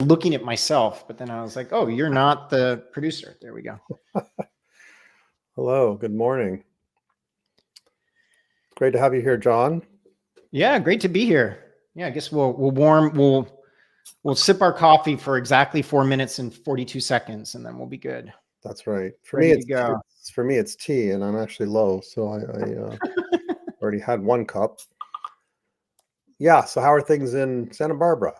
looking at myself, but then I was like, oh, you're not the producer. There we go. Hello, good morning. Great to have you here, John. Yeah, great to be here. Yeah, I guess we'll sip our coffee for exactly 4 minutes and 42 seconds, and then we'll be good. That's right. For Ready me, to go. it's tea, and I'm actually low, so I already had one cup. Yeah. So how are things in Santa Barbara?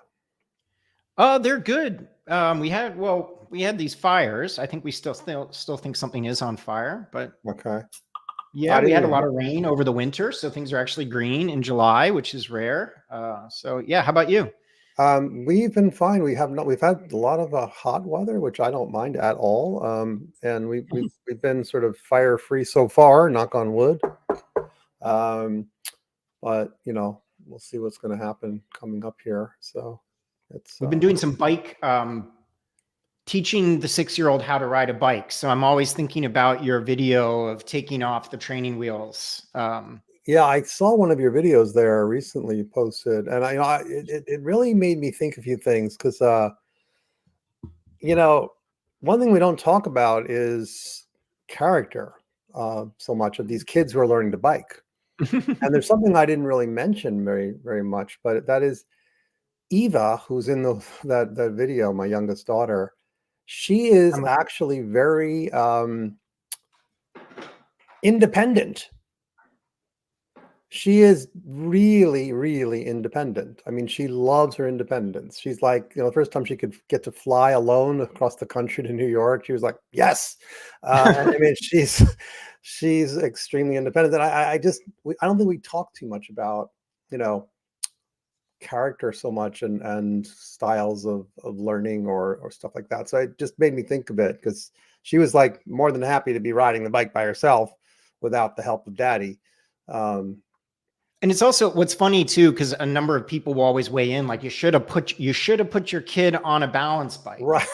They're good. We had these fires. I think we still think something is on fire, but Okay. yeah, we had a lot of rain over the winter, so things are actually green in July, which is rare. So yeah, how about you? We've been fine. We've had a lot of hot weather, which I don't mind at all. And we've been sort of fire free so far, knock on wood. But we'll see what's going to happen coming up here. So We've been doing some bike teaching the 6-year-old how to ride a bike. So I'm always thinking about your video of taking off the training wheels. Yeah, I saw one of your videos there recently you posted, and it really made me think a few things because one thing we don't talk about is character so much of these kids who are learning to bike. And there's something I didn't really mention very, very much, but that is Eva, who's in that video, my youngest daughter. She is actually very independent. She is really, really independent. I mean, she loves her independence. She's like, the first time she could get to fly alone across the country to New York, she was like, yes. I mean, she's extremely independent. And I don't think we talk too much about, character so much and styles of learning or stuff like that. So it just made me think of it because she was like more than happy to be riding the bike by herself without the help of daddy. And it's also what's funny too, because a number of people will always weigh in, like you should have put your kid on a balance bike, right?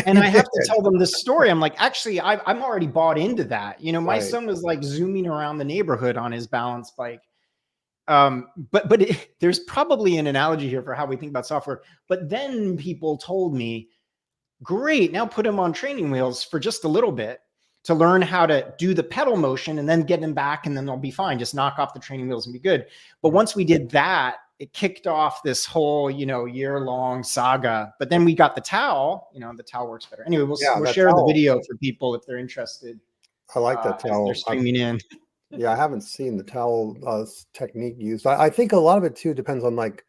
And I have to tell them this story. I'm like, actually, I'm already bought into that. My Right. son was like zooming around the neighborhood on his balance bike. But there's probably an analogy here for how we think about software. But then people told me, great, now put him on training wheels for just a little bit to learn how to do the pedal motion and then get him back and then they'll be fine. Just knock off the training wheels and be good. But once we did that, it kicked off this whole, year-long saga. But then we got the towel, the towel works better. Anyway, we'll share the video for people if they're interested. I like that towel. They're streaming in. Yeah, I haven't seen the towel technique used. I think a lot of it too depends on like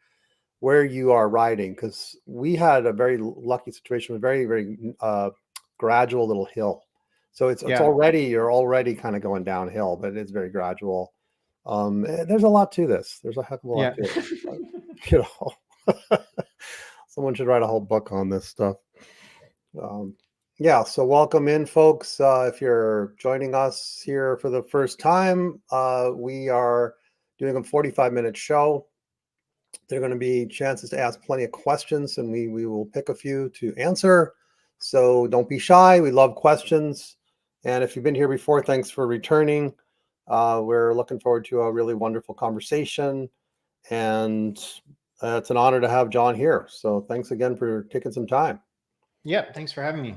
where you are riding, because we had a very lucky situation with very, very gradual little hill. So you're already kind of going downhill, but it's very gradual. There's a lot to this. There's a heck of a lot to it. But, someone should write a whole book on this stuff. Yeah, so welcome in, folks. If you're joining us here for the first time, we are doing a 45-minute show. There are going to be chances to ask plenty of questions, and we will pick a few to answer. So don't be shy. We love questions. And if you've been here before, thanks for returning. We're looking forward to a really wonderful conversation. And it's an honor to have John here. So thanks again for taking some time. Yeah, thanks for having me.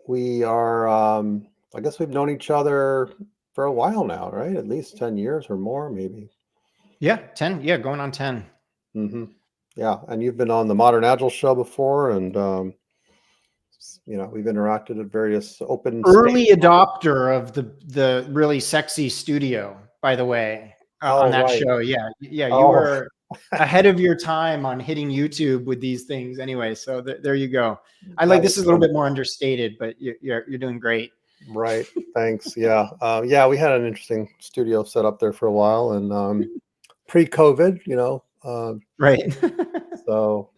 We are, I guess we've known each other for a while now, right? At least 10 years or more, maybe. Yeah, 10. Yeah, going on 10. Mm-hmm. Yeah, and you've been on the Modern Agile show before, and we've interacted at various open early adopter of the really sexy studio, by the way, on that show. Yeah, you were ahead of your time on hitting YouTube with these things. Anyway, so there you go. This is a little bit more understated, but you're doing great. Right. Thanks. Yeah. We had an interesting studio set up there for a while, and pre-COVID, right. So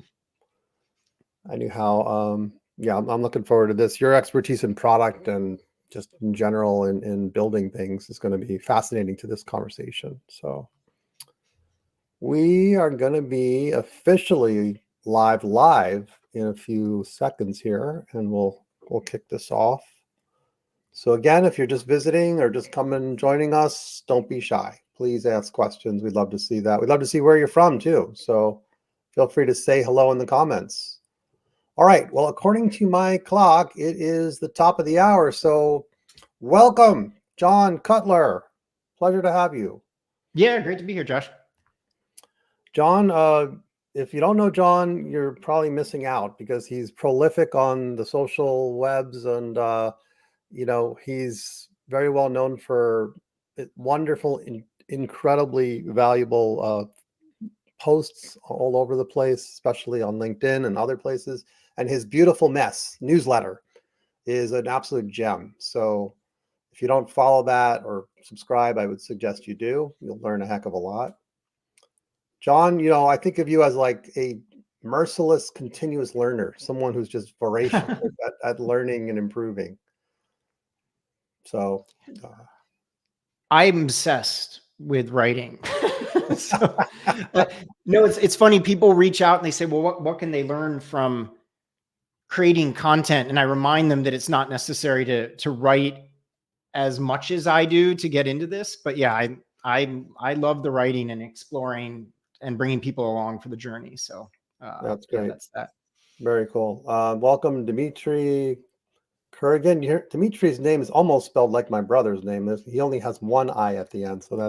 anyhow, I'm looking forward to this. Your expertise in product and just in general in building things is going to be fascinating to this conversation. So we are going to be officially live in a few seconds here, and we'll kick this off. So again, if you're just visiting or just coming joining us, don't be shy. Please ask questions. We'd love to see that. We'd love to see where you're from too. So feel free to say hello in the comments. All right. Well, according to my clock, it is the top of the hour. So welcome, John Cutler. Pleasure to have you. Yeah, great to be here, Josh. John, if you don't know John, you're probably missing out because he's prolific on the social webs and, he's very well known for wonderful, incredibly valuable posts all over the place, especially on LinkedIn and other places. And his Beautiful Mess newsletter is an absolute gem. So if you don't follow that or subscribe, I would suggest you do. You'll learn a heck of a lot. John, I think of you as like a merciless, continuous learner, someone who's just voracious at learning and improving. So I'm obsessed with writing. So, no, it's funny. People reach out and they say, well, what can they learn from creating content? And I remind them that it's not necessary to write as much as I do to get into this. But yeah, I love the writing and exploring and bringing people along for the journey. So that's great. Yeah, that's that. Very cool. Welcome, Dimitri Kurgan. Dimitri's name is almost spelled like my brother's name. He only has one I at the end. So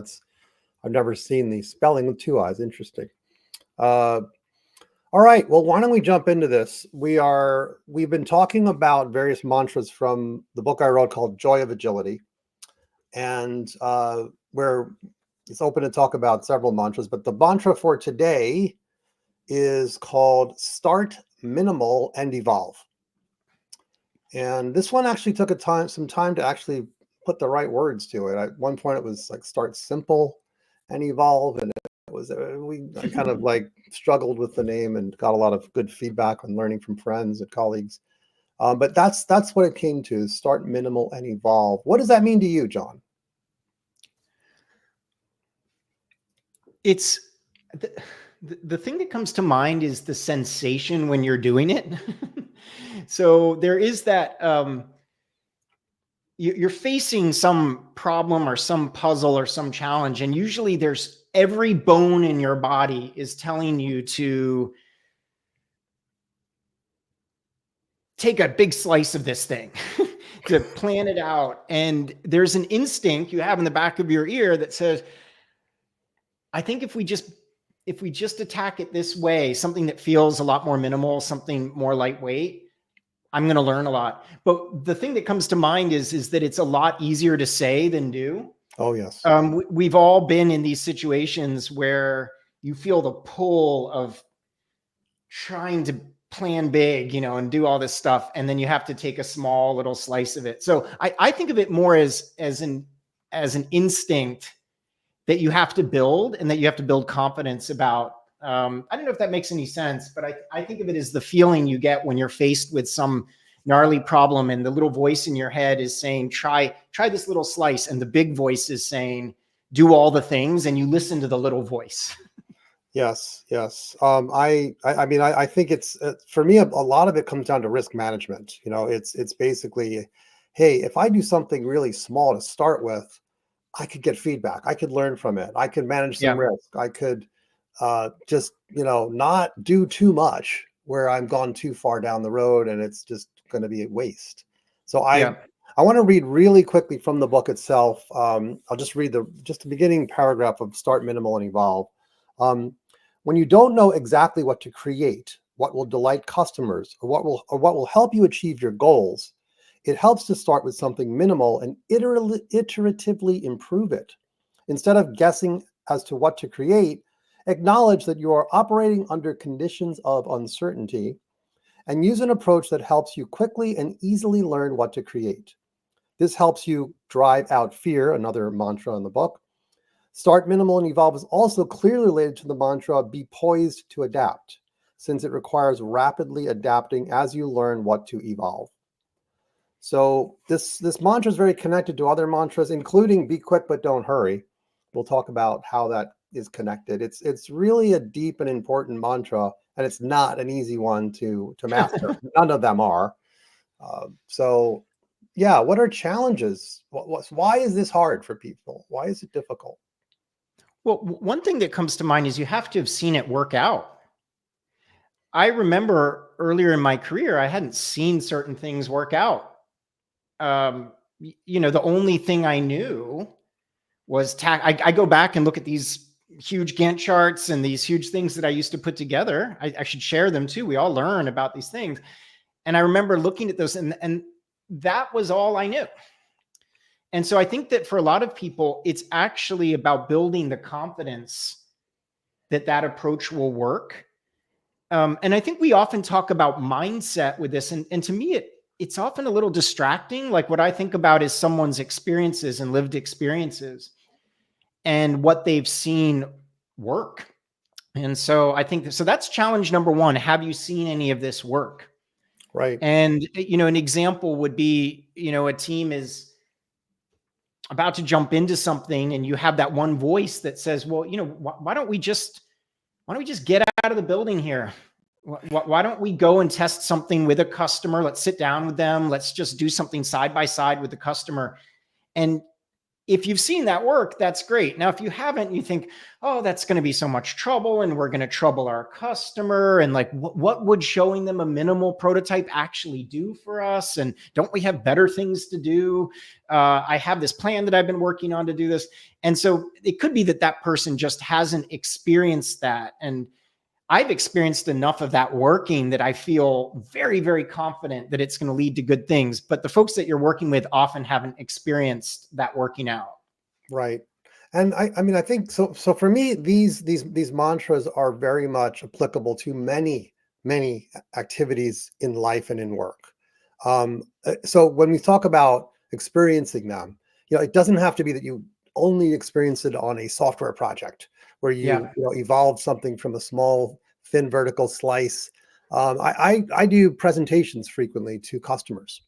I've never seen the spelling with two I's. Interesting. All right. Well, why don't we jump into this? We've been talking about various mantras from the book I wrote called Joy of Agility. And where it's open to talk about several mantras, but the mantra for today is called Start Minimal and Evolve. And this one actually took some time to actually put the right words to it. At one point it was like Start Simple and Evolve. And I kind of like struggled with the name and got a lot of good feedback on learning from friends and colleagues. But that's what it came to, Start Minimal and Evolve. What does that mean to you, John? It's the thing that comes to mind is the sensation when you're doing it. So there is that you're facing some problem or some puzzle or some challenge, and usually there's every bone in your body is telling you to take a big slice of this thing, to plan it out. And there's an instinct you have in the back of your ear that says, I think if we just attack it this way, something that feels a lot more minimal, something more lightweight, I'm going to learn a lot. But the thing that comes to mind is that it's a lot easier to say than do. Oh, yes. We've all been in these situations where you feel the pull of trying to plan big, and do all this stuff. And then you have to take a small little slice of it. So I think of it more as an instinct that you have to build, and that you have to build confidence about. I don't know if that makes any sense, but I think of it as the feeling you get when you're faced with some gnarly problem and the little voice in your head is saying, try this little slice. And the big voice is saying, do all the things, and you listen to the little voice. Yes. I think it's for me, a lot of it comes down to risk management. It's basically, hey, if I do something really small to start with, I could get feedback. I could learn from it. I could manage some risk. I could just, not do too much where I'm gone too far down the road and it's just going to be a waste. So I want to read really quickly from the book itself. I'll just read the beginning paragraph of Start Minimal and Evolve. When you don't know exactly what to create, what will delight customers, or what will help you achieve your goals, it helps to start with something minimal and iteratively improve it. Instead of guessing as to what to create, acknowledge that you are operating under conditions of uncertainty and use an approach that helps you quickly and easily learn what to create. This helps you drive out fear, another mantra in the book. Start Minimal and Evolve is also clearly related to the mantra, be poised to adapt, since it requires rapidly adapting as you learn what to evolve. So this mantra is very connected to other mantras, including be quick but don't hurry. We'll talk about how that is connected. It's really a deep and important mantra, and it's not an easy one to master. None of them are. So yeah, what are challenges? Why is this hard for people? Why is it difficult? Well, one thing that comes to mind is you have to have seen it work out. I remember earlier in my career, I hadn't seen certain things work out. The only thing I knew was I go back and look at these huge Gantt charts and these huge things that I used to put together. I should share them too. We all learn about these things. And I remember looking at those, and that was all I knew. And so I think that for a lot of people, it's actually about building the confidence that that approach will work. And I think we often talk about mindset with this. And to me, it's often a little distracting. Like what I think about is someone's experiences and lived experiences and what they've seen work. And so I think so that's challenge number one. Have you seen any of this work? Right. And, an example would be, a team is about to jump into something and you have that one voice that says, well, why don't we just get out of the building here? Why don't we go and test something with a customer? Let's sit down with them. Let's just do something side by side with the customer. And if you've seen that work, that's great. Now, if you haven't, you think, oh, that's going to be so much trouble and we're going to trouble our customer. And like, what would showing them a minimal prototype actually do for us? And don't we have better things to do? I have this plan that I've been working on to do this. And so it could be that person just hasn't experienced that. And I've experienced enough of that working that I feel very, very confident that it's going to lead to good things. But the folks that you're working with often haven't experienced that working out. Right. And I mean, I think so. So for me, these mantras are very much applicable to many, many activities in life and in work. So when we talk about experiencing them, it doesn't have to be that you only experience it on a software project where you evolve something from a small, thin vertical slice. I do presentations frequently to customers.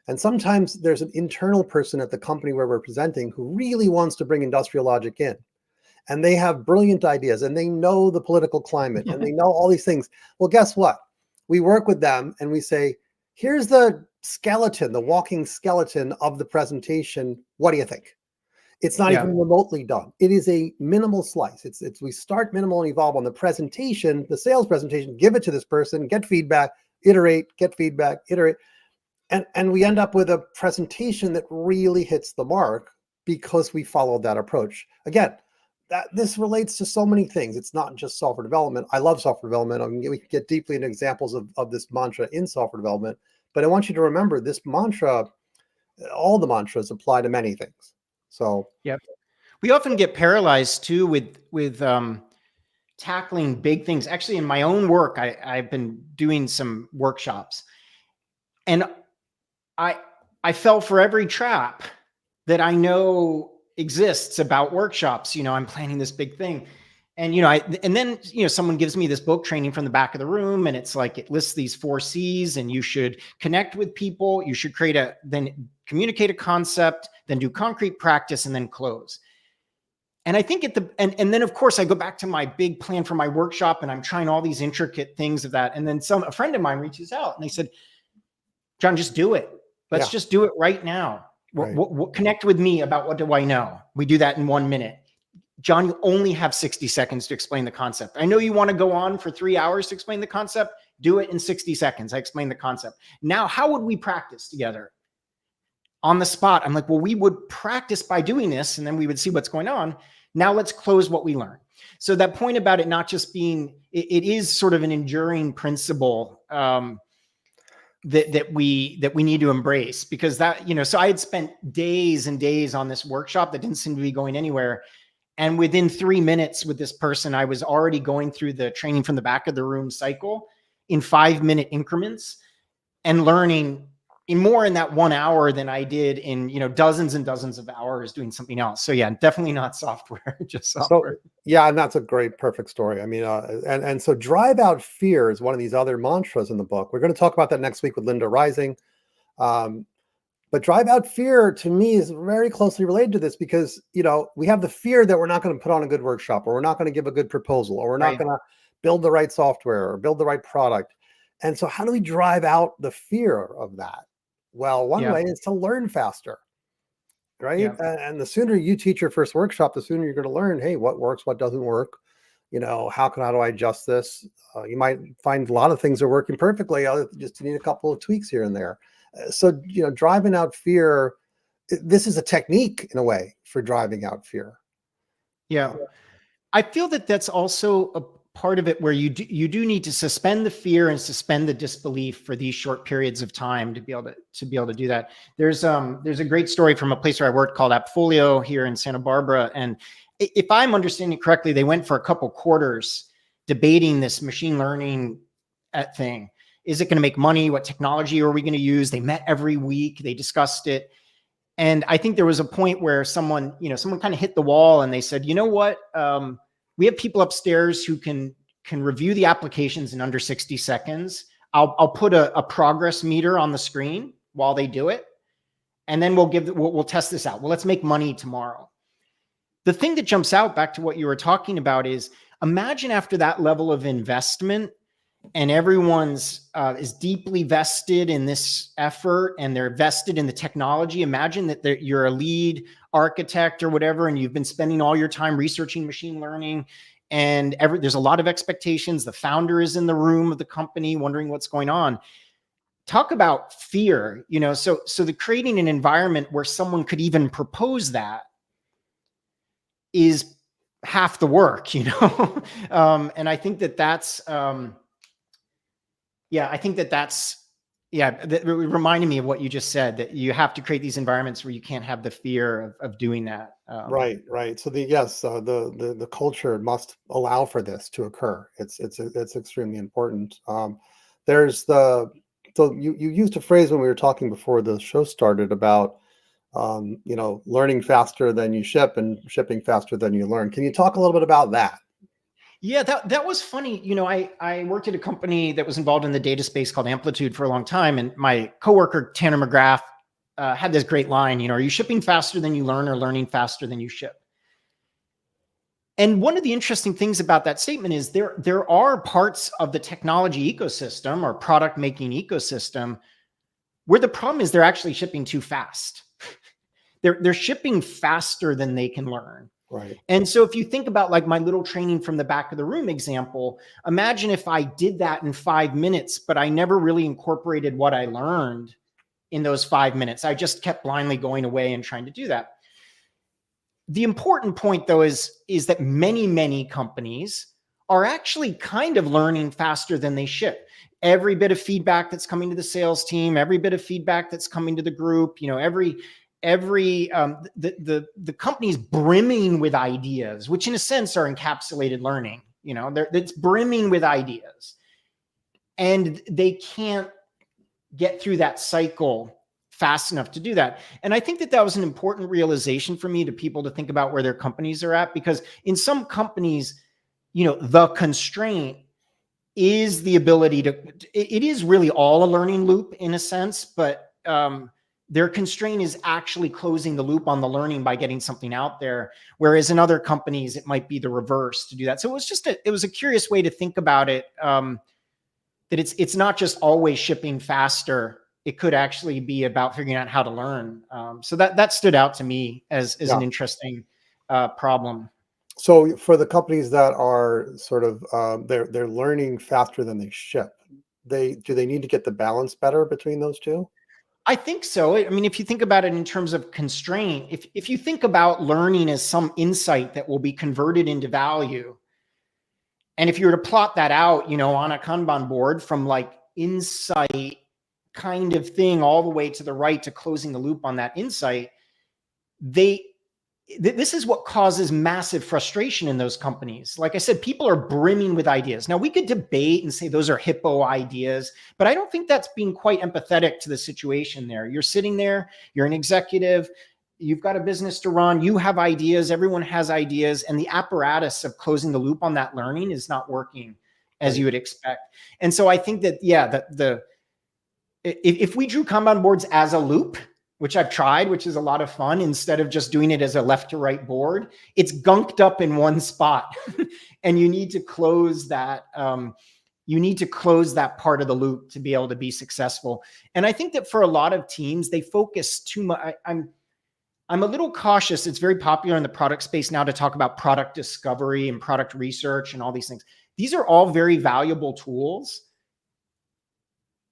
And sometimes there's an internal person at the company where we're presenting who really wants to bring industrial logic in. And they have brilliant ideas and they know the political climate and they know all these things. Well, guess what? We work with them and we say, here's the skeleton, the walking skeleton of the presentation. What do you think? It's not even remotely done. It is a minimal slice. It's we start minimal and evolve on the presentation, the sales presentation, give it to this person, get feedback, iterate, get feedback, iterate. And we end up with a presentation that really hits the mark because we followed that approach. Again, this relates to so many things. It's not just software development. I love software development. We can get deeply into examples of this mantra in software development. But I want you to remember this mantra, all the mantras apply to many things. So we often get paralyzed too with tackling big things. Actually, in my own work, I've been doing some workshops, and I fell for every trap that I know exists about workshops. I'm planning this big thing, and then someone gives me this book training from the back of the room, and it's like it lists these 4 C's, and you should connect with people, you should then communicate a concept, then do concrete practice, and then close. And I think and then of course I go back to my big plan for my workshop and I'm trying all these intricate things of that. And then a friend of mine reaches out and they said, John, just do it. Let's just do it right now. Right. Connect with me about what do I know? We do that in 1 minute. John, you only have 60 seconds to explain the concept. I know you want to go on for 3 hours to explain the concept. Do it in 60 seconds. I explain the concept. Now, how would we practice together? On the spot, I'm like, well, we would practice by doing this and then we would see what's going on. Now let's close what we learned. So that point about it not just being, it is sort of an enduring principle that we need to embrace, because so I had spent days and days on this workshop that didn't seem to be going anywhere. And within 3 minutes with this person, I was already going through the training from the back of the room cycle in 5-minute increments and learning more in that 1 hour than I did in, dozens and dozens of hours doing something else. So yeah, definitely not software, just software. So, yeah, and that's a great, perfect story. I mean, and so drive out fear is one of these other mantras in the book. We're going to talk about that next week with Linda Rising. But drive out fear to me is very closely related to this because, we have the fear that we're not going to put on a good workshop, or we're not going to give a good proposal, or we're not going to build the right software or build the right product. And so how do we drive out the fear of that? Well, one way is to learn faster, right? And the sooner you teach your first workshop, the sooner you're going to learn, hey, what works, what doesn't work, how do I adjust this? You might find a lot of things are working perfectly. Just need a couple of tweaks here and there. So, driving out fear, this is a technique in a way for driving out fear. Yeah. I feel that that's also a part of it where you do need to suspend the fear and suspend the disbelief for these short periods of time to be able to do that. There's a great story from a place where I worked called Appfolio here in Santa Barbara. And if I'm understanding correctly, they went for a couple quarters debating this machine learning thing. Is it going to make money? What technology are we going to use? They met every week. They discussed it. And I think there was a point where someone kind of hit the wall and they said, you know what? We have people upstairs who can review the applications in under 60 seconds. I'll put a progress meter on the screen while they do it. And then we'll test this out. Well, let's make money tomorrow. The thing that jumps out back to what you were talking about is imagine after that level of investment and everyone's is deeply vested in this effort and they're vested in the technology. Imagine that you're a lead architect or whatever, and you've been spending all your time researching machine learning, and there's a lot of expectations. The founder is in the room of the company wondering what's going on. Talk about fear, so the creating an environment where someone could even propose that is half the work, and I think that's that reminded me of what you just said, that you have to create these environments where you can't have the fear of doing that. Right. So the culture must allow for this to occur. It's extremely important. So you used a phrase when we were talking before the show started about learning faster than you ship and shipping faster than you learn. Can you talk a little bit about that? Yeah, that was funny. I worked at a company that was involved in the data space called Amplitude for a long time. And my coworker, Tanner McGrath, had this great line, are you shipping faster than you learn or learning faster than you ship? And one of the interesting things about that statement is there are parts of the technology ecosystem or product making ecosystem where the problem is they're actually shipping too fast. They're shipping faster than they can learn. Right. And so if you think about like my little training from the back of the room example, imagine if I did that in 5 minutes, but I never really incorporated what I learned in those 5 minutes. I just kept blindly going away and trying to do that. The important point though is that many companies are actually kind of learning faster than they ship. Every bit of feedback that's coming to the sales team, every bit of feedback that's coming to the group, the company's brimming with ideas, which in a sense are encapsulated learning. It's brimming with ideas, and they can't get through that cycle fast enough to do that. And I think that was an important realization for me, to people to think about where their companies are at, because in some companies, the constraint is the ability it is really all a learning loop in a sense, but their constraint is actually closing the loop on the learning by getting something out there. Whereas in other companies, it might be the reverse to do that. So it was a curious way to think about it. That it's not just always shipping faster. It could actually be about figuring out how to learn. So that stood out to me as an interesting problem. So for the companies that are sort of they're learning faster than they ship, do they need to get the balance better between those two? I think so. I mean, if you think about it in terms of constraint, if you think about learning as some insight that will be converted into value, and if you were to plot that out, on a Kanban board from like insight kind of thing all the way to the right to closing the loop on that insight, this is what causes massive frustration in those companies. Like I said, people are brimming with ideas. Now, we could debate and say those are hippo ideas, but I don't think that's being quite empathetic to the situation there. You're sitting there, you're an executive, you've got a business to run, you have ideas, everyone has ideas, and the apparatus of closing the loop on that learning is not working as you would expect. And so I think that, if we drew Kanban boards as a loop, which I've tried, which is a lot of fun, instead of just doing it as a left to right board, it's gunked up in one spot. And you need to close that. You need to close that part of the loop to be able to be successful. And I think that for a lot of teams, they focus too much. I'm a little cautious. It's very popular in the product space now to talk about product discovery and product research and all these things. These are all very valuable tools,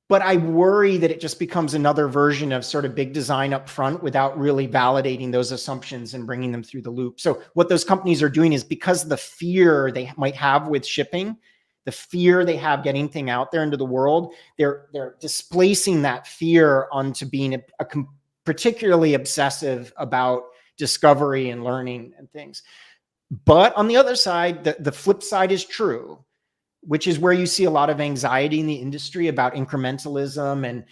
but I worry that it just becomes another version of sort of big design up front without really validating those assumptions and bringing them through the loop. So what those companies are doing is, because of the fear they might have with shipping, the fear they have getting thing out there into the world, they're displacing that fear onto being particularly obsessive about discovery and learning and things. But on the other side, the flip side is true, which is where you see a lot of anxiety in the industry about incrementalism and,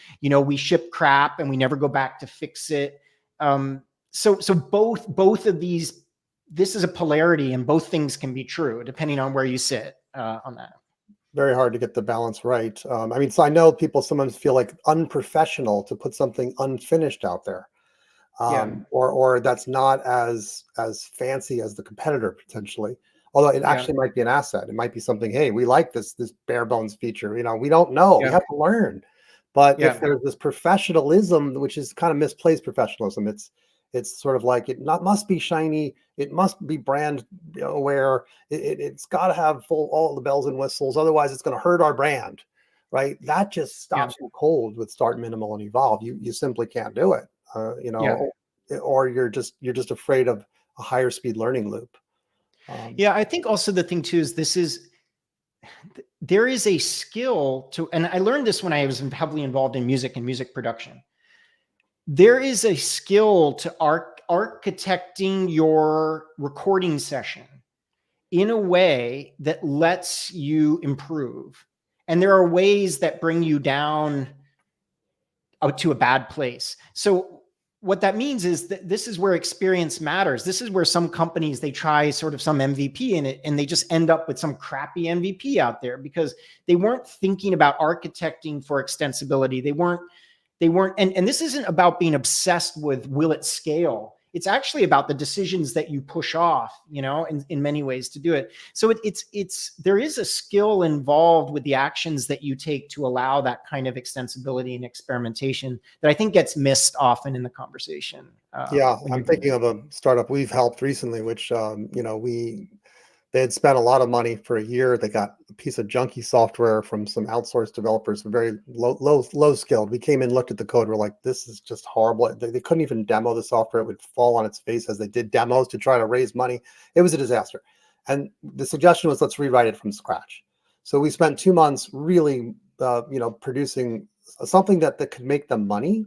we ship crap and we never go back to fix it. So both of these, this is a polarity, and both things can be true depending on where you sit on that. Very hard to get the balance right. So I know people sometimes feel like unprofessional to put something unfinished out there. Or that's not as fancy as the competitor potentially. Although it actually might be an asset. It might be something, hey, we like this bare bones feature. We don't know. We have to learn. But if there's this professionalism, which is kind of misplaced professionalism, it's sort of like it must be shiny. It must be brand aware. It's got to have all the bells and whistles. Otherwise, it's going to hurt our brand, right? That just stops you cold with Start Minimal and Evolve. You simply can't do it. Or you're just afraid of a higher speed learning loop. I think also the thing too is there is a skill to, and I learned this when I was heavily involved in music and music production. There is a skill to architecting your recording session in a way that lets you improve. And there are ways that bring you down to a bad place. So what that means is that this is where experience matters. This is where some companies, they try sort of some MVP in it, and they just end up with some crappy MVP out there because they weren't thinking about architecting for extensibility. They weren't, and this isn't about being obsessed with will it scale. It's actually about the decisions that you push off, in many ways to do it. So there is a skill involved with the actions that you take to allow that kind of extensibility and experimentation that I think gets missed often in the conversation. I'm thinking of a startup we've helped recently, which, they had spent a lot of money for a year. They got a piece of junky software from some outsourced developers, very low skilled. We came in, looked at the code. We're like, this is just horrible. They couldn't even demo the software. It would fall on its face as they did demos to try to raise money. It was a disaster. And the suggestion was, let's rewrite it from scratch. So we spent 2 months really, producing something that could make them money.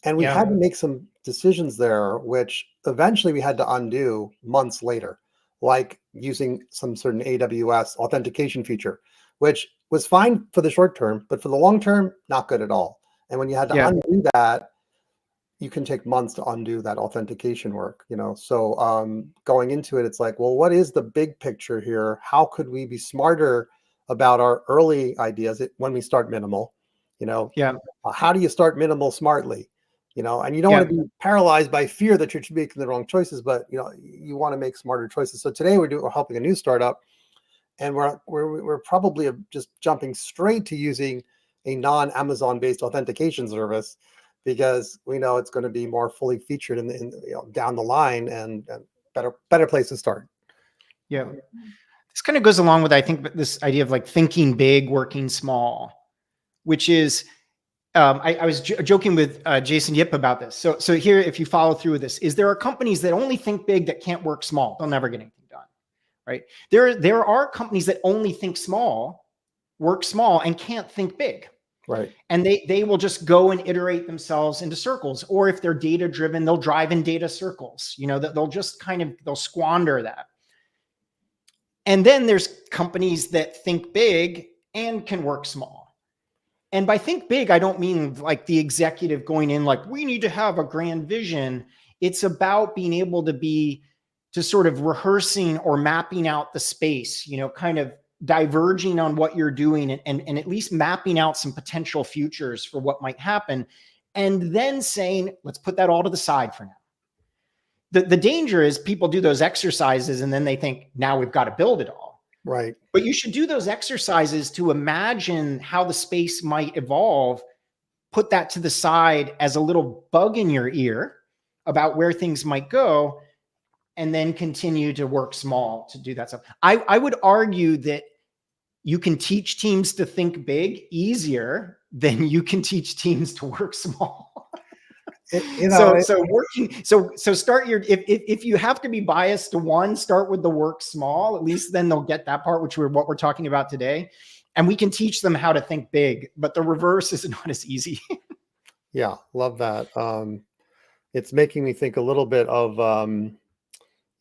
And we had to make some decisions there, which eventually we had to undo months later, like using some certain AWS authentication feature, which was fine for the short term, but for the long term, not good at all. And when you had to undo that, you can take months to undo that authentication work, So going into it, it's like, well, what is the big picture here? How could we be smarter about our early ideas when we start minimal? How do you start minimal smartly? And you don't want to be paralyzed by fear that you're making the wrong choices, but you want to make smarter choices. So today we're helping a new startup, and we're probably just jumping straight to using a non-Amazon based authentication service because we know it's going to be more fully featured in down the line and better place to start. Yeah, this kind of goes along with, I think, this idea of like thinking big, working small, which is. I was joking with Jason Yip about this. So here, if you follow through with this, there are companies that only think big that can't work small. They'll never get anything done, right? There are companies that only think small, work small, and can't think big. Right. And they will just go and iterate themselves into circles. Or if they're data driven, they'll drive in data circles. They'll just they'll squander that. And then there's companies that think big and can work small. And by think big, I don't mean like the executive going in like, we need to have a grand vision. It's about being able to sort of rehearsing or mapping out the space, kind of diverging on what you're doing and at least mapping out some potential futures for what might happen. And then saying, let's put that all to the side for now. The danger is people do those exercises and then they think, now we've got to build it all. Right. But you should do those exercises to imagine how the space might evolve, put that to the side as a little bug in your ear, about where things might go, and then continue to work small to do that stuff. I would argue that you can teach teams to think big easier than you can teach teams to work small. So start your, if you have to be biased to one, start with the work small. At least then they'll get that part, which what we're talking about today. And we can teach them how to think big, but the reverse is not as easy. Yeah, love that. It's making me think a little bit of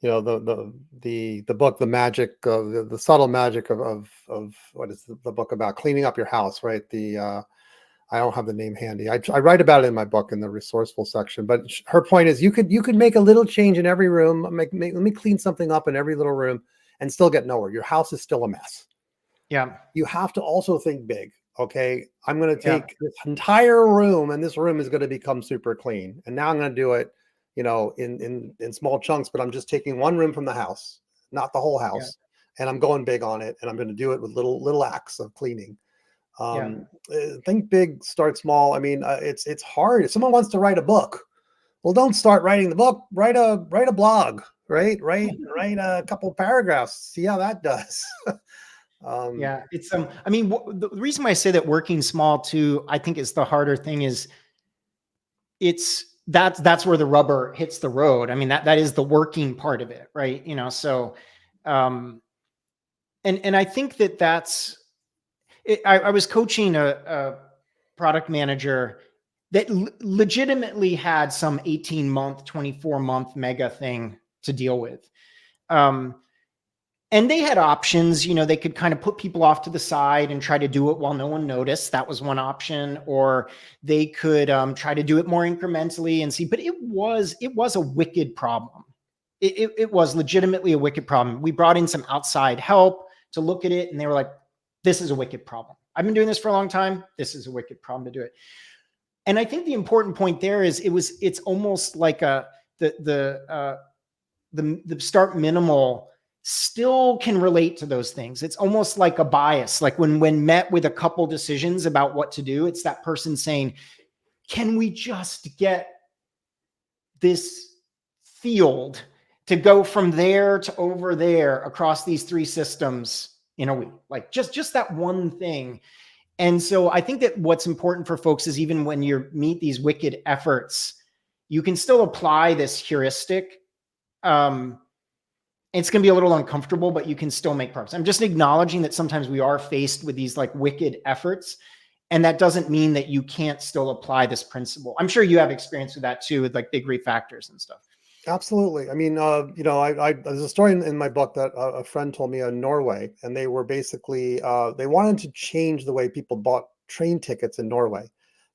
the book, The Magic of the Subtle Magic of what is the book about? Cleaning up your house, right? I don't have the name handy. I write about it in my book in the resourceful section. But her point is, you could make a little change in every room. Let me clean something up in every little room, and still get nowhere. Your house is still a mess. Yeah. You have to also think big. Okay, I'm going to take this entire room, and this room is going to become super clean. And now I'm going to do it, in small chunks. But I'm just taking one room from the house, not the whole house, and I'm going big on it. And I'm going to do it with little acts of cleaning. Think big, start small. I mean, it's hard. If someone wants to write a book, well, don't start writing the book. Write a blog, right? Write a couple paragraphs. See how that does. It's I mean, the reason why I say that working small too, I think is the harder thing is that's where the rubber hits the road. I mean, that is the working part of it, right? So, and I think that's it. I was coaching a product manager that legitimately had some 18-month, 24-month mega thing to deal with. And they had options, they could kind of put people off to the side and try to do it while no one noticed. That was one option. Or they could try to do it more incrementally and see, but it was a wicked problem. It was legitimately a wicked problem. We brought in some outside help to look at it, and they were like, this is a wicked problem. I've been doing this for a long time. This is a wicked problem to do it. And I think the important point there is it's almost like the start minimal still can relate to those things. It's almost like a bias. Like when met with a couple decisions about what to do, it's that person saying, can we just get this field to go from there to over there across these 3 systems in a week? Like just that one thing. And so I think that what's important for folks is, even when you meet these wicked efforts, you can still apply this heuristic. It's going to be a little uncomfortable, but you can still make progress. I'm just acknowledging that sometimes we are faced with these like wicked efforts, and that doesn't mean that you can't still apply this principle. I'm sure you have experience with that too, with like big refactors and stuff. Absolutely. I mean, there's a story in my book that a friend told me in Norway, and they were basically, they wanted to change the way people bought train tickets in Norway.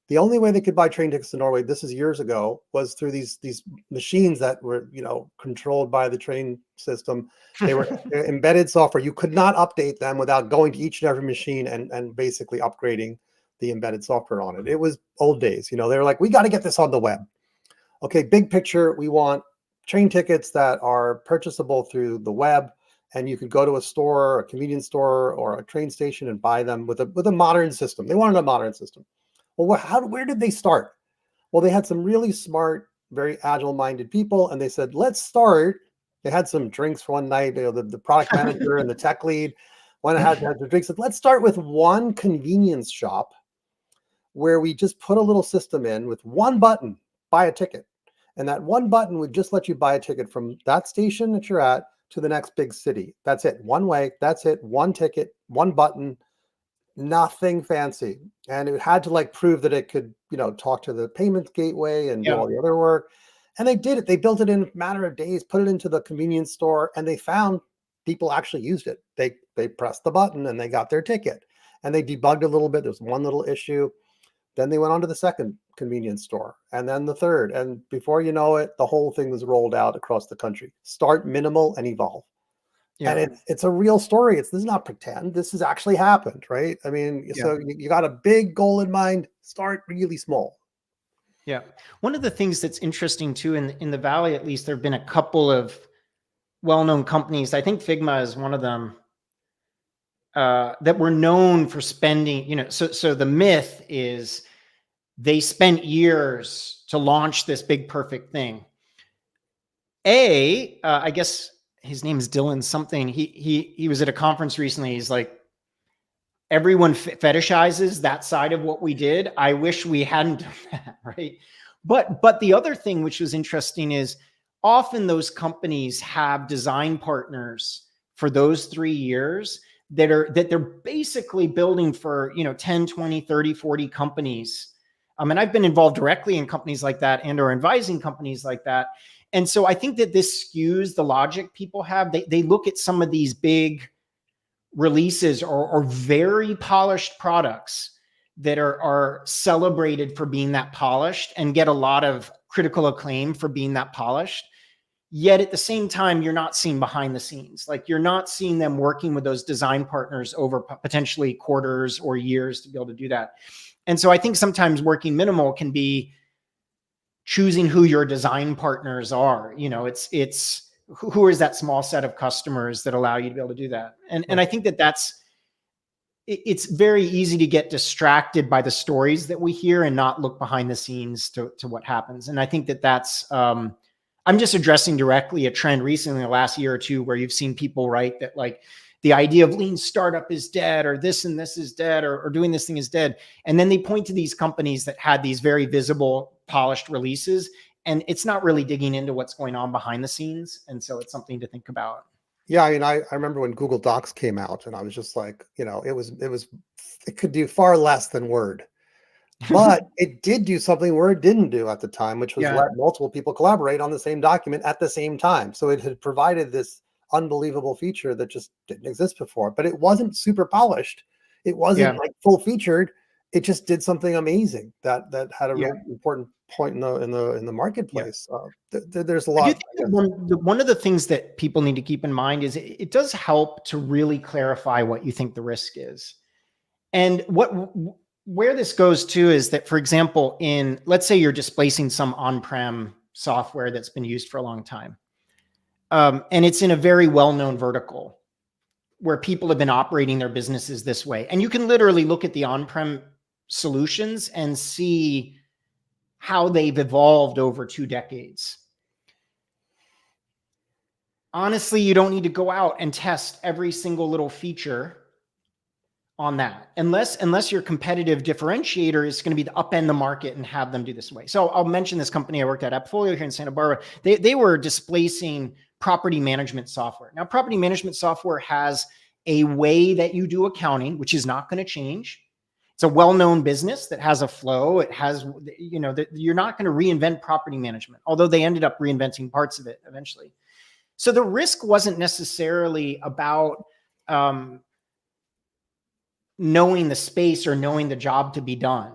The only way they could buy train tickets in Norway, this is years ago, was through these machines that were, controlled by the train system. They were embedded software. You could not update them without going to each and every machine and basically upgrading the embedded software on it. It was old days. They were like, we got to get this on the web. Okay, big picture, we want train tickets that are purchasable through the web, and you could go to a store, a convenience store, or a train station and buy them with a modern system. They wanted a modern system. Well, where did they start? Well, they had some really smart, very agile-minded people, and they said, let's start. They had some drinks for one night. The product manager and the tech lead went ahead and had their drinks. Said, let's start with one convenience shop where we just put a little system in with one button, buy a ticket. And that one button would just let you buy a ticket from that station that you're at to the next big city. That's it. One way. That's it. One ticket, one button. Nothing fancy. And it had to prove that it could, talk to the payment gateway and do all the other work. And they did it. They built it in a matter of days, put it into the convenience store, and they found people actually used it. They pressed the button and they got their ticket, and they debugged a little bit. There's one little issue. Then they went on to the second convenience store, and then the third. And before you know it, the whole thing was rolled out across the country. Start minimal and evolve. Yeah. And it's a real story. This is not pretend. This has actually happened, right? I mean, so you got a big goal in mind. Start really small. Yeah. One of the things that's interesting too, in the Valley, at least, there have been a couple of well-known companies. I think Figma is one of them, that were known for spending, so the myth is they spent years to launch this big perfect thing. I guess his name is Dylan something. He was at a conference recently. He's like, everyone fetishizes that side of what we did. I wish we hadn't done that, right? But the other thing which was interesting is often those companies have design partners for those 3 years that they're basically building for, 10, 20, 30, 40 companies. And I've been involved directly in companies like that and or advising companies like that. And so I think that this skews the logic people have. They look at some of these big releases or very polished products that are celebrated for being that polished and get a lot of critical acclaim for being that polished. Yet at the same time, you're not seeing behind the scenes. Like you're not seeing them working with those design partners over potentially quarters or years to be able to do that. And so I think sometimes working minimal can be choosing who your design partners are. It's who is that small set of customers that allow you to be able to do that. And I think it's very easy to get distracted by the stories that we hear and not look behind the scenes to what happens. And I think that's I'm just addressing directly a trend recently in the last year or two where you've seen people write that like the idea of lean startup is dead, or this and this is dead, or doing this thing is dead. And then they point to these companies that had these very visible, polished releases, and it's not really digging into what's going on behind the scenes. And so it's something to think about. Yeah, I mean, I remember when Google Docs came out, and I was just like, it could do far less than Word, but it did do something Word didn't do at the time, which was Yeah. let multiple people collaborate on the same document at the same time. So it had provided this unbelievable feature that just didn't exist before, but it wasn't super polished. It wasn't like full featured. It just did something amazing that had a real important point in the marketplace. There's a lot. I do think that one of the things that people need to keep in mind is it does help to really clarify what you think the risk is. And where this goes to is that, for example, let's say you're displacing some on-prem software that's been used for a long time. And it's in a very well-known vertical where people have been operating their businesses this way. And you can literally look at the on-prem solutions and see how they've evolved over 2 decades. Honestly, you don't need to go out and test every single little feature on that, unless your competitive differentiator is going to be to upend the market and have them do this way. So I'll mention this company I worked at, Appfolio here in Santa Barbara. They were displacing property management software. Now, property management software has a way that you do accounting, which is not going to change. It's a well-known business that has a flow. It has, you're not going to reinvent property management, although they ended up reinventing parts of it eventually. So the risk wasn't necessarily about knowing the space or knowing the job to be done.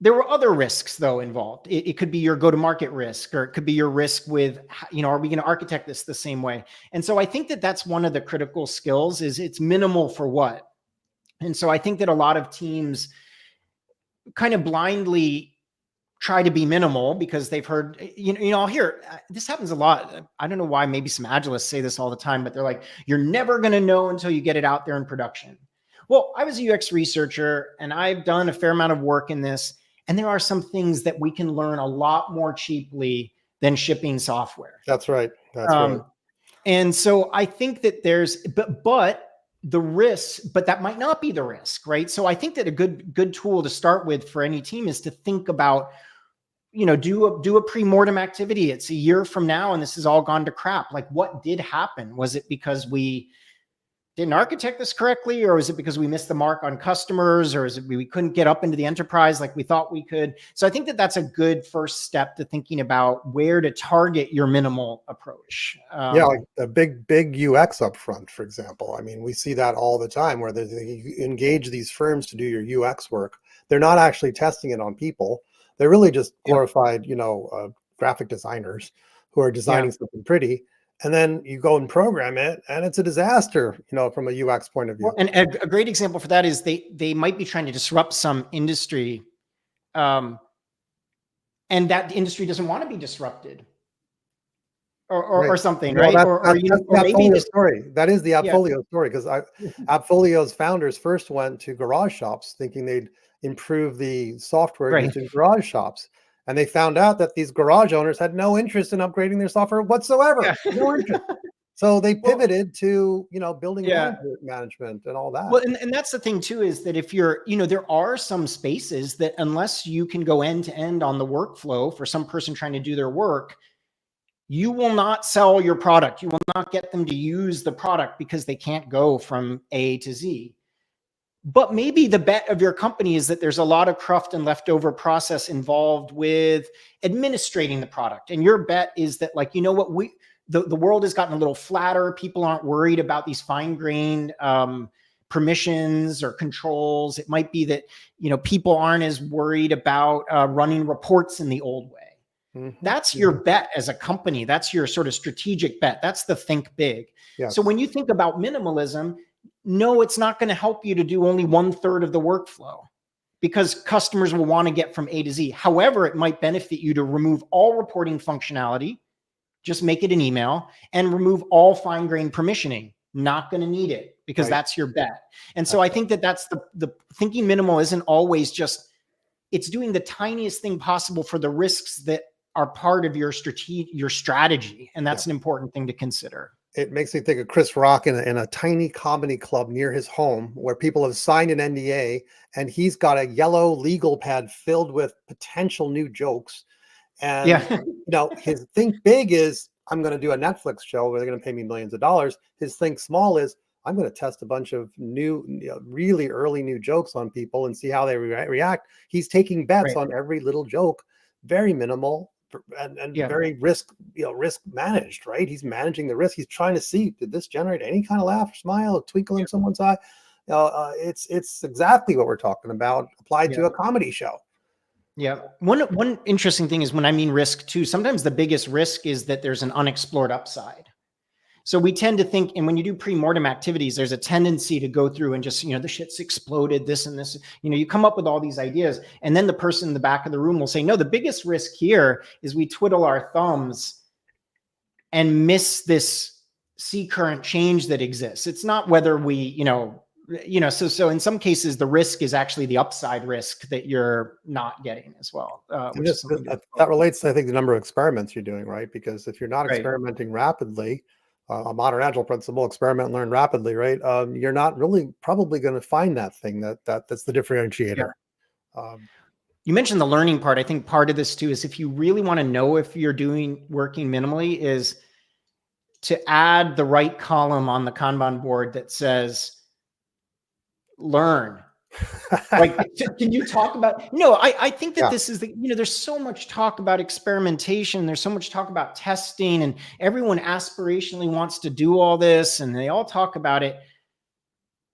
There were other risks though involved. It could be your go-to-market risk, or it could be your risk with, are we going to architect this the same way? And so I think that that's one of the critical skills is it's minimal for what? And so I think that a lot of teams kind of blindly try to be minimal because they've heard, I'll hear this happens a lot. I don't know why, maybe some agilists say this all the time, but they're like, you're never going to know until you get it out there in production. Well, I was a UX researcher and I've done a fair amount of work in this. And there are some things that we can learn a lot more cheaply than shipping software. That's right. That's right. And so I think that but the risk, but that might not be the risk, right? So I think that a good tool to start with for any team is to think about, do a pre-mortem activity. It's a year from now and this has all gone to crap. Like, what did happen? Was it because we didn't architect this correctly, or is it because we missed the mark on customers, or is it we couldn't get up into the enterprise like we thought we could? So I think that that's a good first step to thinking about where to target your minimal approach. Like a big UX up front, for example. I mean, we see that all the time where they engage these firms to do your UX work. They're not actually testing it on people. They're really just glorified, graphic designers who are designing something pretty. And then you go and program it and it's a disaster, from a UX point of view. And a great example for that is they might be trying to disrupt some industry. And that industry doesn't want to be disrupted or something, right? Maybe the story. That is the Appfolio story, because Appfolio's founders first went to garage shops thinking they'd improve the software used in garage shops. And they found out that these garage owners had no interest in upgrading their software whatsoever. Yeah. No interest. So they Well, pivoted to, building yeah. management and all that. Well, and that's the thing too, is that if you're, there are some spaces that unless you can go end to end on the workflow for some person trying to do their work, you will not sell your product. You will not get them to use the product because they can't go from A to Z. But maybe the bet of your company is that there's a lot of cruft and leftover process involved with administrating the product. And your bet is that, like, the world has gotten a little flatter. People aren't worried about these fine-grained permissions or controls. It might be that, people aren't as worried about running reports in the old way. That's your bet as a company. That's your sort of strategic bet. That's the think big. Yes. So when you think about minimalism, no, it's not going to help you to do only 1/3 of the workflow because customers will want to get from A to Z. However, it might benefit you to remove all reporting functionality, just make it an email, and remove all fine-grained permissioning. Not going to need it because that's your bet. And so I think that's the thinking minimal isn't always just, it's doing the tiniest thing possible for the risks that are part of your strategy. And that's an important thing to consider. It makes me think of Chris Rock in a tiny comedy club near his home where people have signed an NDA and he's got a yellow legal pad filled with potential new jokes. And, his think big is, I'm going to do a Netflix show where they're going to pay me millions of dollars. His think small is, I'm going to test a bunch of new, really early new jokes on people and see how they react. He's taking bets on every little joke, very minimal and very risk managed, right? He's managing the risk. He's trying to see, did this generate any kind of laugh, smile, a twinkle in someone's eye? It's exactly what we're talking about applied to a comedy show. Yeah. One interesting thing is when I mean risk too, sometimes the biggest risk is that there's an unexplored upside. So we tend to think, and when you do pre-mortem activities, there's a tendency to go through and just, the shit's exploded, this and this, you come up with all these ideas. And then the person in the back of the room will say, no, the biggest risk here is we twiddle our thumbs and miss this sea current change that exists. It's not whether we, so in some cases, the risk is actually the upside risk that you're not getting as well. That relates to, I think, the number of experiments you're doing, right? Because if you're not experimenting rapidly, a modern agile principle, experiment and learn rapidly, right? You're not really probably going to find that thing that's the differentiator. You mentioned the learning part. I think part of this too is if you really want to know if you're working minimally, is to add the right column on the Kanban board that says learn. Like, can you talk about, I think that this is there's so much talk about experimentation. There's so much talk about testing, and everyone aspirationally wants to do all this and they all talk about it.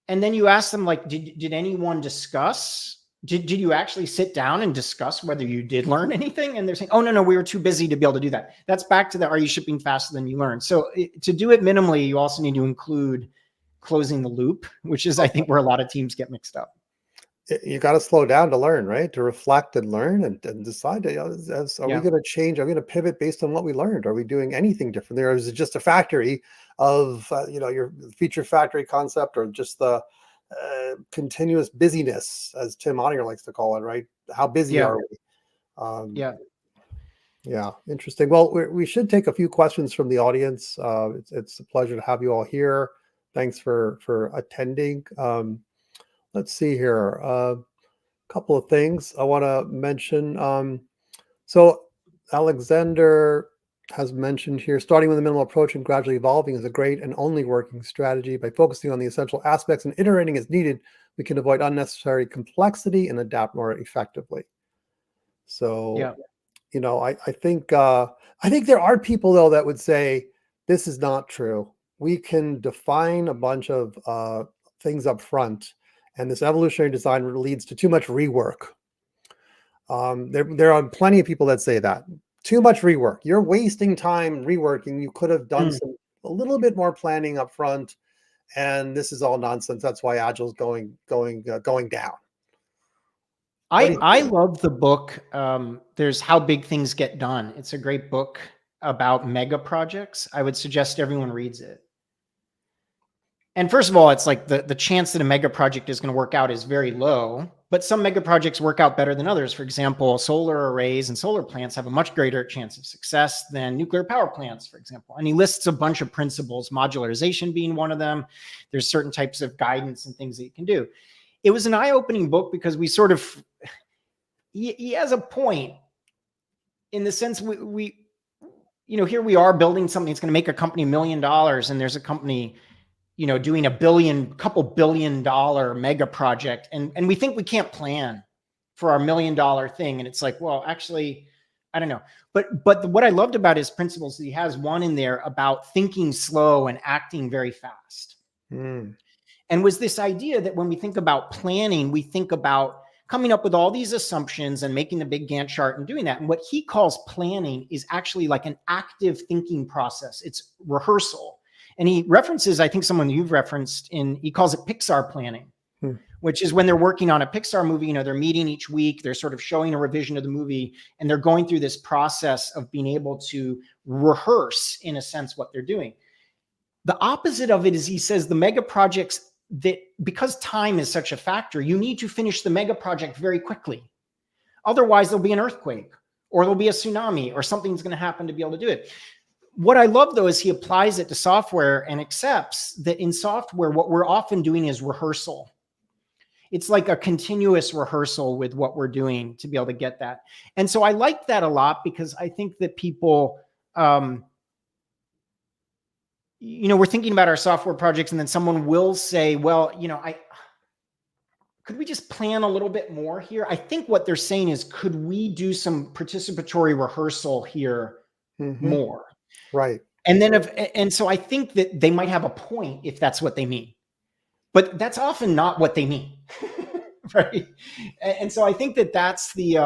And then you ask them, like, did anyone discuss? Did you actually sit down and discuss whether you did learn anything? And they're saying, oh, no, we were too busy to be able to do that. That's back to are you shipping faster than you learn? So to do it minimally, you also need to include closing the loop, which is, I think, where a lot of teams get mixed up. You got to slow down to learn, right? To reflect and learn and decide, are we going to change? Are we going to pivot based on what we learned? Are we doing anything different there? Or is it just a factory of, your feature factory concept, or just the continuous busyness, as Tim Ottinger likes to call it, right? How busy are we? Yeah. Interesting. Well, we should take a few questions from the audience. It's a pleasure to have you all here. Thanks for attending. Let's see here. A couple of things I want to mention. So Alexander has mentioned here, starting with a minimal approach and gradually evolving is a great and only working strategy. By focusing on the essential aspects and iterating as needed, we can avoid unnecessary complexity and adapt more effectively. So, I think there are people, though, that would say this is not true. We can define a bunch of things up front, and this evolutionary design leads to too much rework. There are plenty of people that say that. Too much rework. You're wasting time reworking. You could have done a little bit more planning up front, and this is all nonsense. That's why Agile's going down. I love the book. There's How Big Things Get Done. It's a great book about mega projects. I would suggest everyone reads it. And first of all, it's like the chance that a mega project is going to work out is very low, but some mega projects work out better than others. For example, solar arrays and solar plants have a much greater chance of success than nuclear power plants, for example. And he lists a bunch of principles, modularization being one of them. There's certain types of guidance and things that you can do. It was an eye-opening book because we sort of, he has a point in the sense we here we are building something that's going to make a company $1 million, and there's a company doing couple $billion mega project. And we think we can't plan for our $1 million thing. And it's like, well, actually, I don't know. But what I loved about his principles, he has one in there about thinking slow and acting very fast. Mm. And was this idea that when we think about planning, we think about coming up with all these assumptions and making the big Gantt chart and doing that. And what he calls planning is actually like an active thinking process. It's rehearsal. And he references, I think someone you've referenced he calls it Pixar planning, which is when they're working on a Pixar movie, they're meeting each week, they're sort of showing a revision of the movie, and they're going through this process of being able to rehearse, in a sense, what they're doing. The opposite of it is, he says, the mega projects, that because time is such a factor, you need to finish the mega project very quickly. Otherwise, there'll be an earthquake, or there'll be a tsunami, or something's going to happen to be able to do it. What I love, though, is he applies it to software and accepts that in software, what we're often doing is rehearsal. It's like a continuous rehearsal with what we're doing to be able to get that. And so I like that a lot, because I think that people, we're thinking about our software projects, and then someone will say, well, could we just plan a little bit more here? I think what they're saying is, could we do some participatory rehearsal here more? Right. And so I think that they might have a point if that's what they mean, but that's often not what they mean. Right. And so I think that that's the,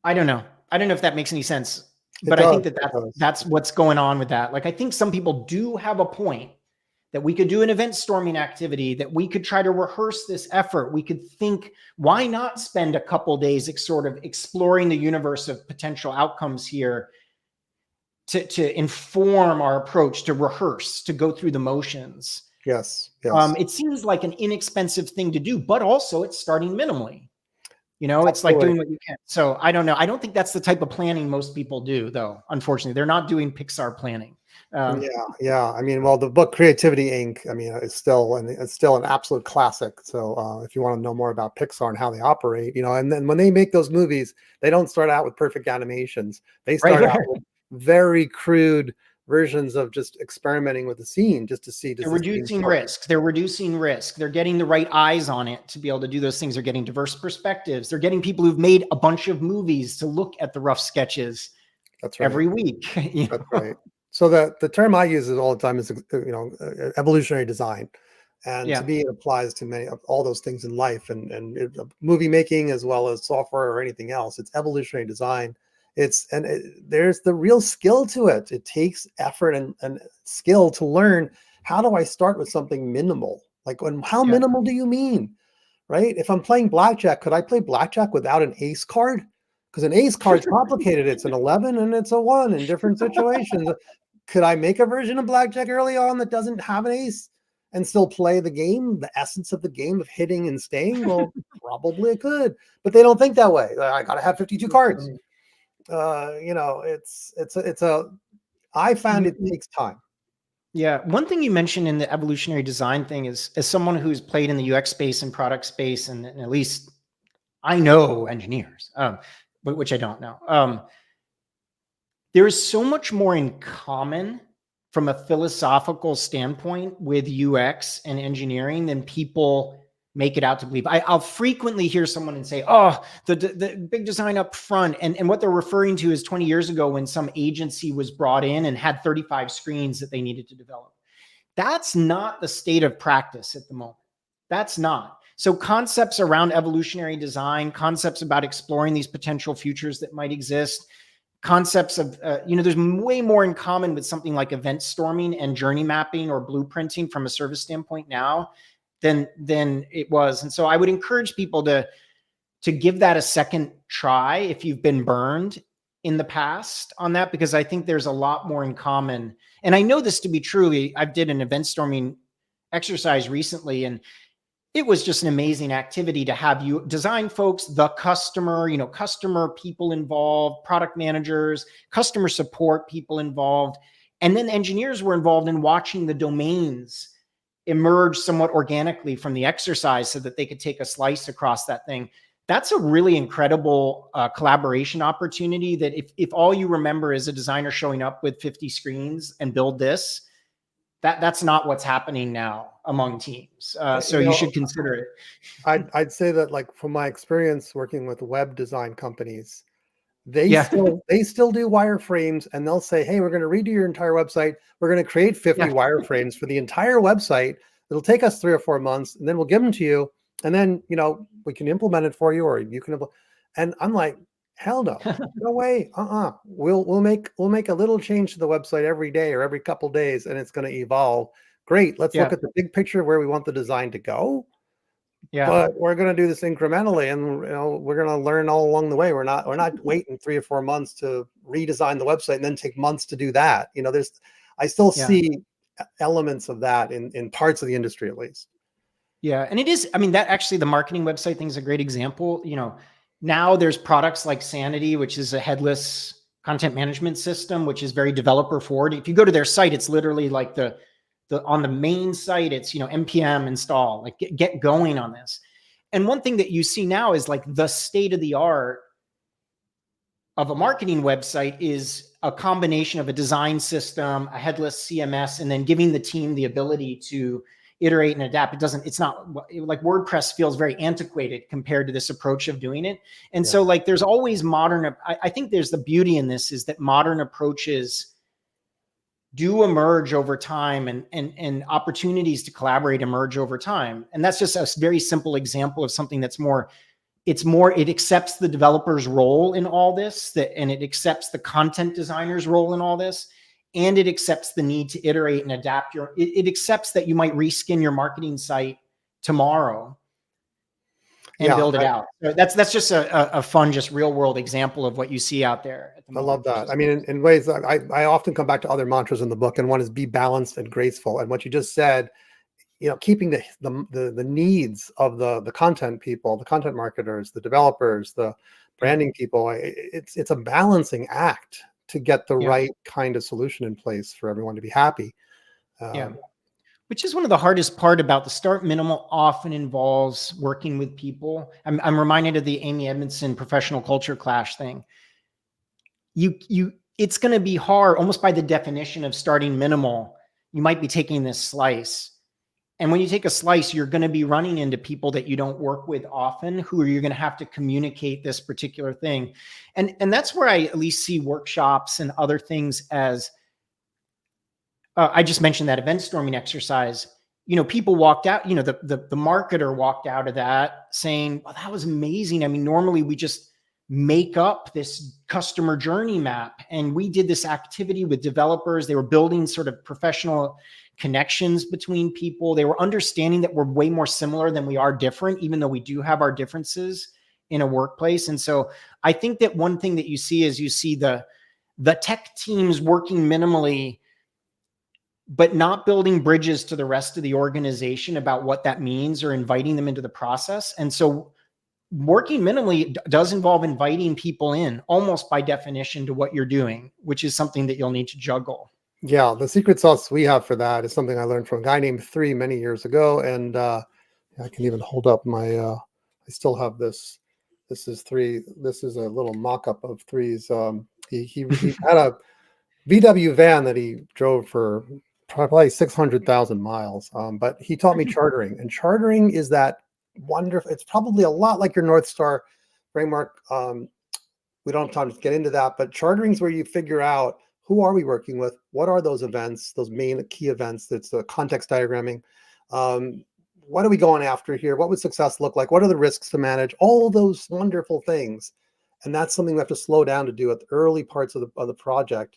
I don't know if that makes any sense, but I think that's what's going on with that. Like, I think some people do have a point that we could do an event storming activity, that we could try to rehearse this effort. We could think, why not spend a couple days sort of exploring the universe of potential outcomes here to inform our approach, to rehearse, to go through the motions. Yes. It seems like an inexpensive thing to do, but also it's starting minimally. It's like doing what you can. So I don't know. I don't think that's the type of planning most people do, though. Unfortunately, they're not doing Pixar planning. Yeah. I mean, well, the book Creativity Inc. I mean, it's still an absolute classic. So if you want to know more about Pixar and how they operate, and then when they make those movies, they don't start out with perfect animations. They start out with very crude versions of just experimenting with the scene, just to see. They're reducing risk. They're getting the right eyes on it to be able to do those things. They're getting diverse perspectives. They're getting people who've made a bunch of movies to look at the rough sketches. That's right. Every week. That's right. So the term I use all the time is, evolutionary design. And to me, it applies to all those things in life, and movie making, as well as software or anything else. It's evolutionary design. There's the real skill to it. It takes effort and skill to learn, how do I start with something minimal? Like, how minimal do you mean, right? If I'm playing blackjack, could I play blackjack without an ace card? Because an ace card's complicated. It's an 11 and it's a 1 in different situations. Could I make a version of blackjack early on that doesn't have an ace and still play the game, the essence of the game of hitting and staying? Well, probably it could, but they don't think that way. I got to have 52 cards. I found it takes time. Yeah. One thing you mentioned in the evolutionary design thing is, as someone who's played in the UX space and product space, and at least I know engineers, which I don't know. There is so much more in common from a philosophical standpoint with UX and engineering than people make it out to believe. I'll frequently hear someone say, oh, the big design up front. And what they're referring to is 20 years ago, when some agency was brought in and had 35 screens that they needed to develop. That's not the state of practice at the moment. That's not. So concepts around evolutionary design, concepts about exploring these potential futures that might exist, concepts of, there's way more in common with something like event storming and journey mapping or blueprinting from a service standpoint now than it was. And so I would encourage people to give that a second try if you've been burned. in the past on that, because I think there's a lot more in common. And I know this to be true. I did an event storming exercise recently, and it was just an amazing activity to have you design folks, the customer, customer people involved, product managers, customer support people involved. And then engineers were involved in watching the domains emerge somewhat organically from the exercise so that they could take a slice across that thing. That's a really incredible collaboration opportunity that if all you remember is a designer showing up with 50 screens and build this, that's not what's happening now among teams. So you should consider it. I'd say that, like, from my experience working with web design companies, they Yeah. still do wireframes, and they'll say, hey, we're going to redo your entire website. We're going to create 50 wireframes for the entire website. It'll take us 3 or 4 months, and then we'll give them to you. And then, we can implement it for you, or you can. And I'm like, hell no, no way. We'll make a little change to the website every day or every couple of days, and it's going to evolve. Great. Let's look at the big picture of where we want the design to go. Yeah. But we're going to do this incrementally, and we're going to learn all along the way. We're not waiting 3 or 4 months to redesign the website and then take months to do that. I still see elements of that in parts of the industry, at least. Yeah. And it is, that actually, the marketing website thing is a great example. Now there's products like Sanity, which is a headless content management system, which is very developer forward. If you go to their site, it's literally like on the main site, it's, npm install, like get going on this. And one thing that you see now is like the state of the art of a marketing website is a combination of a design system, a headless CMS, and then giving the team the ability to iterate and adapt. It's not like WordPress feels very antiquated compared to this approach of doing it. And so like, there's always I think there's the beauty in this is that modern approaches do emerge over time, and opportunities to collaborate emerge over time. And that's just a very simple example of something that's it accepts the developer's role in all this, and it accepts the content designer's role in all this. And it accepts the need to iterate and adapt it accepts that you might reskin your marketing site tomorrow and build it out. So that's just a fun, just real world example of what you see out there at the moment. I love that. I mean, in ways, I often come back to other mantras in the book, and one is be balanced and graceful. And what you just said, keeping the needs of the content people, the content marketers, the developers, the branding people, it's a balancing act to get the right kind of solution in place for everyone to be happy. Which is one of the hardest part about the start minimal often involves working with people. I'm reminded of the Amy Edmondson professional culture clash thing. It's going to be hard almost by the definition of starting minimal. You might be taking this slice. And when you take a slice, you're going to be running into people that you don't work with often, who you're going to have to communicate this particular thing. And that's where I at least see workshops and other things as, I just mentioned that event storming exercise. People walked out, the marketer walked out of that saying, well, that was amazing. Normally we just make up this customer journey map. And we did this activity with developers. They were building sort of professional connections between people. They were understanding that we're way more similar than we are different, even though we do have our differences in a workplace. And so I think that one thing that you see is the tech teams working minimally, but not building bridges to the rest of the organization about what that means or inviting them into the process. And so working minimally does involve inviting people in almost by definition to what you're doing, which is something that you'll need to juggle. Yeah, the secret sauce we have for that is something I learned from a guy named Three many years ago. And I can even hold up my, I still have this. This is Three. This is a little mock-up of Three's. He had a VW van that he drove for probably 600,000 miles. But he taught me chartering, and chartering is that wonderful. It's probably a lot like your North Star framework. We don't have time to get into that, but chartering is where you figure out, who are we working with? What are those events, those main key events? That's the context diagramming. What are we going after here? What would success look like? What are the risks to manage? All those wonderful things. And that's something we have to slow down to do at the early parts of the project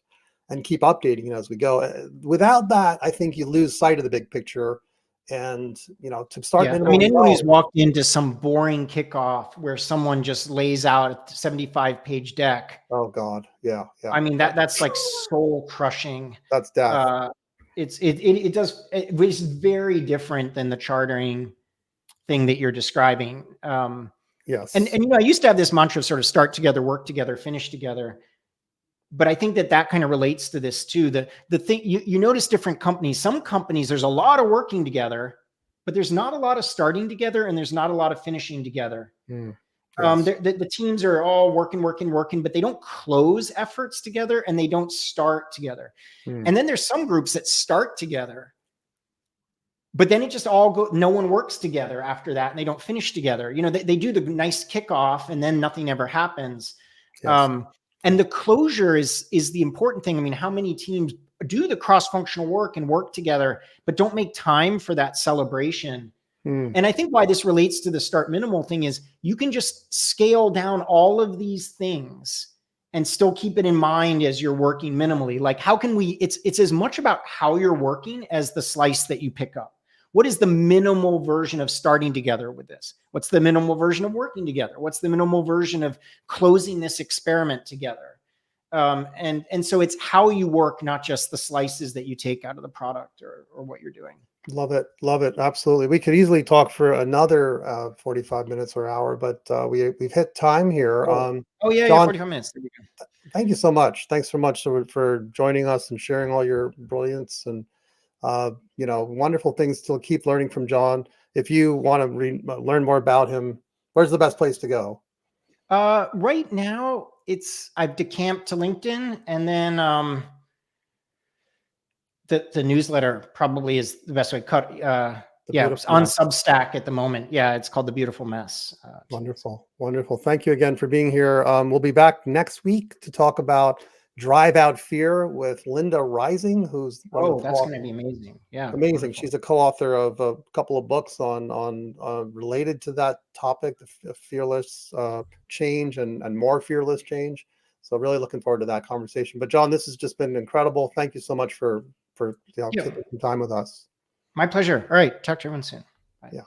and keep updating it as we go. Without that, I think you lose sight of the big picture. And, to start Yeah. I minimal mean, as anyone well. who's walked into some boring kickoff where someone just lays out a 75-page deck, Oh God. Yeah. Yeah. I mean, that's like soul crushing. That's death. Which is very different than the chartering thing that you're describing. Yes. And I used to have this mantra of sort of start together, work together, finish together. But I think that kind of relates to this too. The thing you notice different companies, some companies, there's a lot of working together, but there's not a lot of starting together and there's not a lot of finishing together. Yes. The teams are all working, but they don't close efforts together and they don't start together. And then there's some groups that start together, but then it just no one works together after that and they don't finish together. They do the nice kickoff and then nothing ever happens. Yes. And the closure is the important thing. I mean, how many teams do the cross-functional work and work together, but don't make time for that celebration? And I think why this relates to the start minimal thing is you can just scale down all of these things and still keep it in mind as you're working minimally. Like, how can it's as much about how you're working as the slice that you pick up. What is the minimal version of starting together with this? What's the minimal version of working together? What's the minimal version of closing this experiment together? And so it's how you work, not just the slices that you take out of the product or what you're doing. Love it. Love it. Absolutely. We could easily talk for another 45 minutes or hour, but we've hit time here. Yeah, John, 45 minutes. There we go. Thank you so much. Thanks so much for joining us and sharing all your brilliance and wonderful things to keep learning from John. If you want to learn more about him, where's the best place to go? Right now, I've decamped to LinkedIn, and then the newsletter probably is the best way. It's on Substack at the moment. Yeah, it's called The Beautiful Mess. Wonderful. Wonderful. Thank you again for being here. We'll be back next week to talk about Drive Out Fear with Linda Rising, who's that's going to be amazing. Yeah, amazing. wonderful. She's a co-author of a couple of books on related to that topic, the fearless change and more fearless change. So really looking forward to that conversation. But John, this has just been incredible. Thank you so much for taking some time with us. My pleasure. All right, talk to everyone soon. Bye. Yeah.